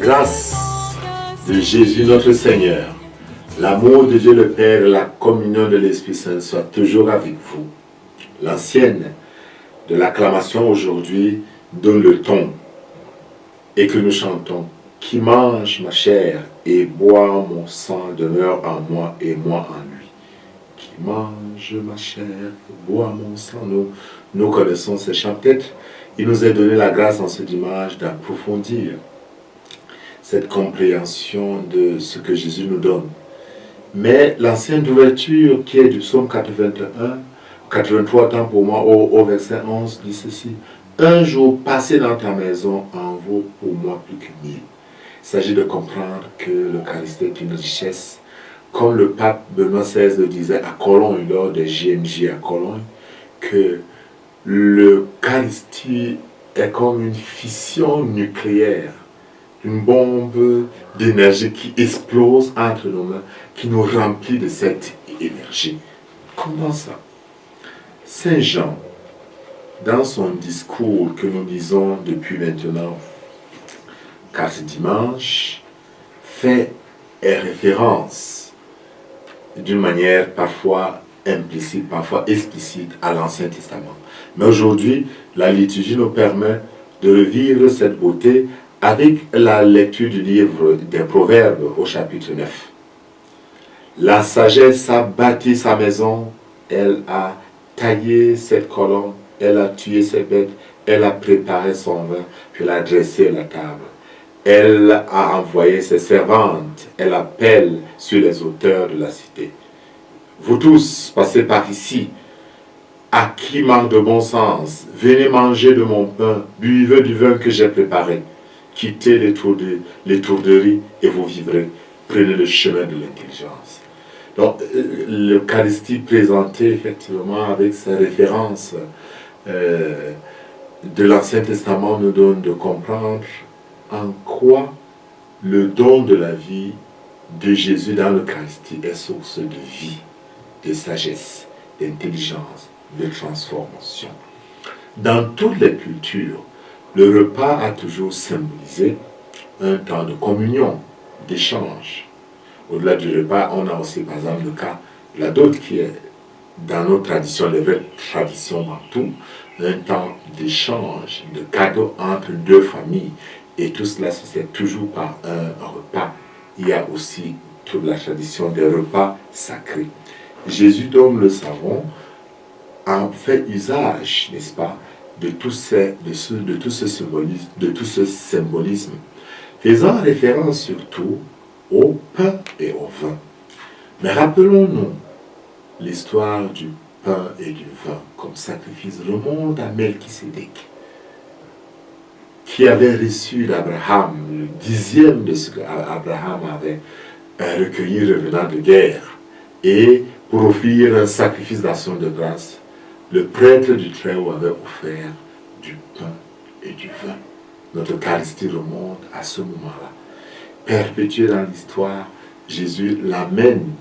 grâce de Jésus notre Seigneur, l'amour de Dieu le Père et la communion de l'Esprit Saint soient toujours avec vous. L'ancienne de l'acclamation aujourd'hui donne le ton et que nous chantons. Qui mange ma chair et boit mon sang demeure en moi et moi en lui. Qui mange ma chair et boit mon sang. Nous connaissons ces chants. Peut-être il nous est donné la grâce en ce dimanche d'approfondir cette compréhension de ce que Jésus nous donne. Mais l'ancienne d'ouverture qui est du psaume 81, 83 temps pour moi, au verset 11, dit ceci. Un jour passé dans ta maison en vaut pour moi plus que 1000. Il s'agit de comprendre que l'Eucharistie est une richesse. Comme le pape Benoît XVI le disait à Cologne, lors des JMJ à Cologne, que l'Eucharistie est comme une fission nucléaire, une bombe d'énergie qui explose entre nos mains, qui nous remplit de cette énergie. Comment ça? Saint Jean, dans son discours que nous lisons depuis maintenant 4 dimanches, fait référence d'une manière parfois implicite, parfois explicite à l'Ancien Testament. Mais aujourd'hui, la liturgie nous permet de revivre cette beauté avec la lecture du livre des Proverbes au chapitre 9. La sagesse a bâti sa maison, elle a taillé cette colonne, elle a tué ses bêtes, elle a préparé son vin, puis elle a dressé la table. Elle a envoyé ses servantes, elle appelle sur les hauteurs de la cité. Vous tous, passez par ici, à qui manque de bon sens, venez manger de mon pain, buvez du vin que j'ai préparé. Quittez l'étourderie et vous vivrez. Prenez le chemin de l'intelligence. Donc, l'Eucharistie présentée effectivement avec ces références de l'Ancien Testament nous donne de comprendre en quoi le don de la vie de Jésus dans l'Eucharistie est source de vie, de sagesse, d'intelligence, de transformation. Dans toutes les cultures, le repas a toujours symbolisé un temps de communion, d'échange. Au-delà du repas, on a aussi par exemple le cas de la dot qui est dans nos traditions, les vraies traditions tout, un temps d'échange, de cadeaux entre deux familles. Et tout cela se fait toujours par un repas. Il y a aussi toute la tradition des repas sacrés. Jésus, donc nous le savons, a fait usage, n'est-ce pas, de tout ce symbolisme, faisant référence surtout au pain et au vin. Mais rappelons-nous, l'histoire du pain et du vin comme sacrifice remonte à Melchisédek, qui avait reçu d'Abraham le 10e de ce qu'Abraham avait recueilli revenant de guerre. Et pour offrir un sacrifice d'action de grâce, le prêtre du Très-Haut avait offert du pain et du vin. Notre Eucharistie remonte à ce moment-là. Perpétué dans l'histoire, Jésus l'amène,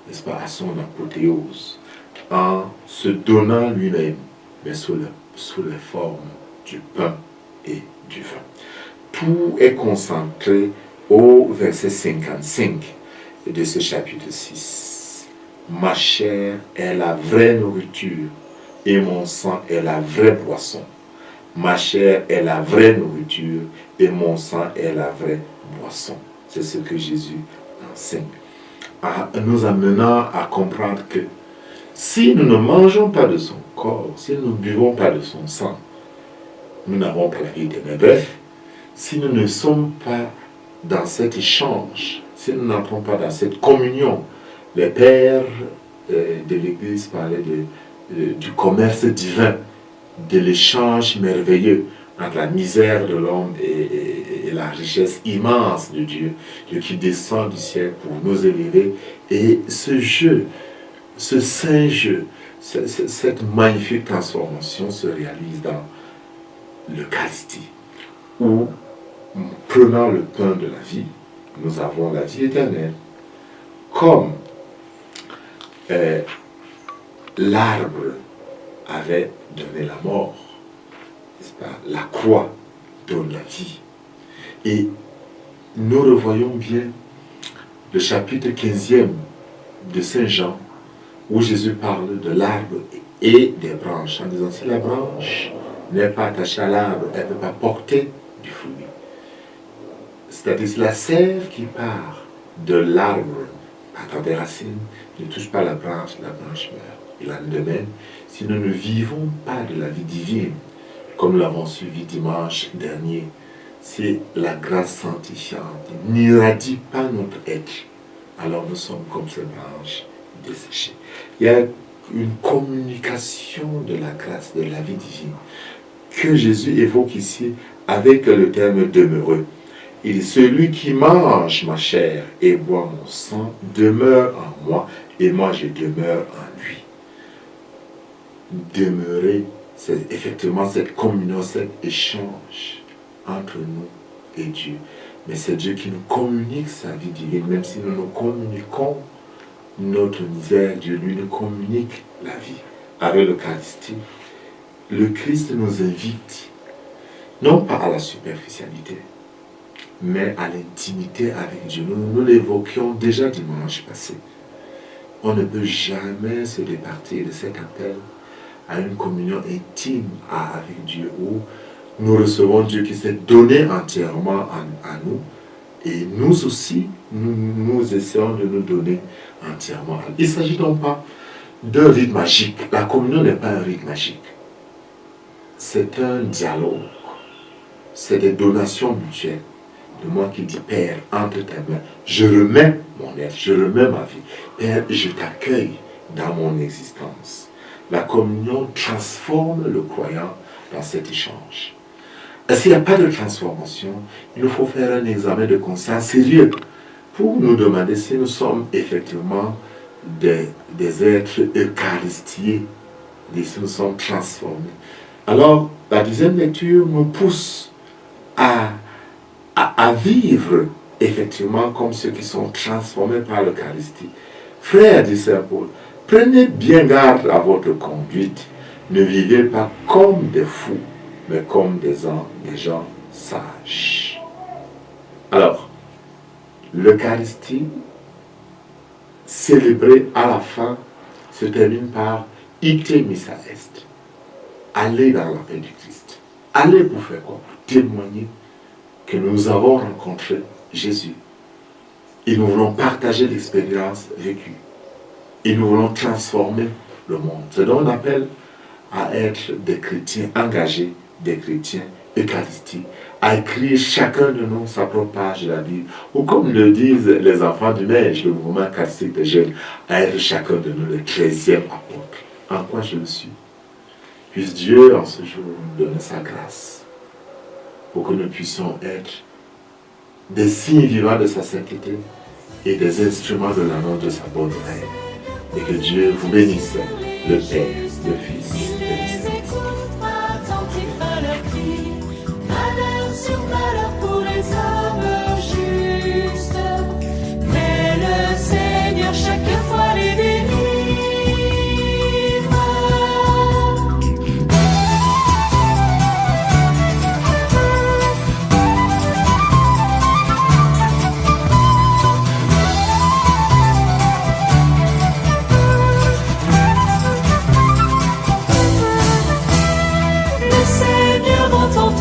n'est-ce pas, à son apothéose, en se donnant lui-même, mais sous les formes du pain et du vin. Tout est concentré au verset 55 de ce chapitre 6. Ma chair est la vraie nourriture et mon sang est la vraie boisson. Ma chair est la vraie nourriture et mon sang est la vraie boisson. C'est ce que Jésus enseigne. Nous amenant à comprendre que si nous ne mangeons pas de son corps, si nous ne buvons pas de son sang, nous n'avons pas la vie éternelle. Bref, si nous ne sommes pas dans cet échange, si nous n'entrons pas dans cette communion, les pères de l'Église parlaient du commerce divin, de l'échange merveilleux entre la misère de l'homme et la richesse immense de Dieu, Dieu qui descend du ciel pour nous élever. Et ce jeu, ce saint jeu, cette magnifique transformation se réalise dans l'Eucharistie, où, prenant le pain de la vie, nous avons la vie éternelle, comme l'arbre avait donné la mort, n'est-ce pas? La croix donne la vie. Et nous revoyons bien le chapitre 15e de Saint Jean, où Jésus parle de l'arbre et des branches, en disant, si la branche n'est pas attachée à l'arbre, elle ne peut pas porter du fruit. C'est-à-dire la sève qui part de l'arbre, par des racines, ne touche pas la branche meurt. Il en est de même, si nous ne vivons pas de la vie divine, comme nous l'avons suivi dimanche dernier, si la grâce sanctifiante n'irradie pas notre être, alors nous sommes comme ces branches desséchées. Il y a une communication de la grâce, de la vie divine, que Jésus évoque ici avec le terme demeureux. Il dit, celui qui mange ma chair et boit mon sang demeure en moi et moi je demeure en lui. Demeurer, c'est effectivement cette communion, cet échange entre nous et Dieu. Mais c'est Dieu qui nous communique sa vie divine, même si nous nous communiquons notre misère, Dieu lui nous communique la vie. Avec l'Eucharistie, le Christ nous invite, non pas à la superficialité, mais à l'intimité avec Dieu. Nous l'évoquions déjà dimanche passé. On ne peut jamais se départir de cet appel à une communion intime avec Dieu, où nous recevons Dieu qui s'est donné entièrement à nous, et nous aussi, nous essayons de nous donner entièrement à lui. Il ne s'agit donc pas d'un rite magique. La communion n'est pas un rite magique. C'est un dialogue. C'est des donations mutuelles. De moi qui dis, Père, entre tes mains, je remets mon être, je remets ma vie. Père, je t'accueille dans mon existence. La communion transforme le croyant dans cet échange. Et s'il n'y a pas de transformation, il nous faut faire un examen de conscience sérieux pour nous demander si nous sommes effectivement des êtres eucharistiés, si nous sommes transformés. Alors, la deuxième lecture nous pousse à vivre effectivement comme ceux qui sont transformés par l'Eucharistie. Frères, dit Saint Paul, prenez bien garde à votre conduite. Ne vivez pas comme des fous, mais comme des gens sages. Alors, l'Eucharistie, célébrée à la fin, se termine par « Ite missa est ». Allez dans la paix du Christ. Allez pour faire quoi? Pour témoigner que nous avons rencontré Jésus. Et nous voulons partager l'expérience vécue. Et nous voulons transformer le monde. C'est donc on appelle à être des chrétiens engagés, des chrétiens eucharistiques, à écrire chacun de nous sa propre page de la Bible. Ou comme le disent les enfants du Neige, le mouvement eucharistique des jeunes, à être chacun de nous le 13e apôtre. En quoi je le suis? Puisse Dieu en ce jour nous donner sa grâce, pour que nous puissions être des signes vivants de sa sainteté et des instruments de la de sa bonne règne. Et que Dieu vous bénisse, le Père, le Fils et le Saint-Esprit. Malheur sur malheur pour les hommes justes, mais le Seigneur chaque fois les délivre.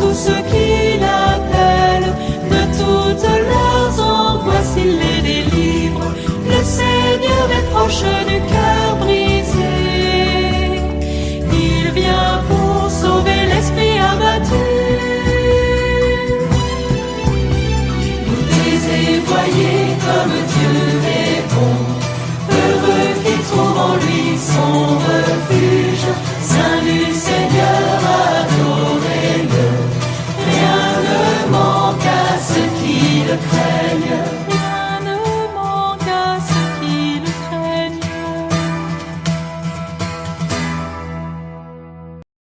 Tous ceux qui l'appellent, de toutes leurs angoisses il les délivre. Le Seigneur est proche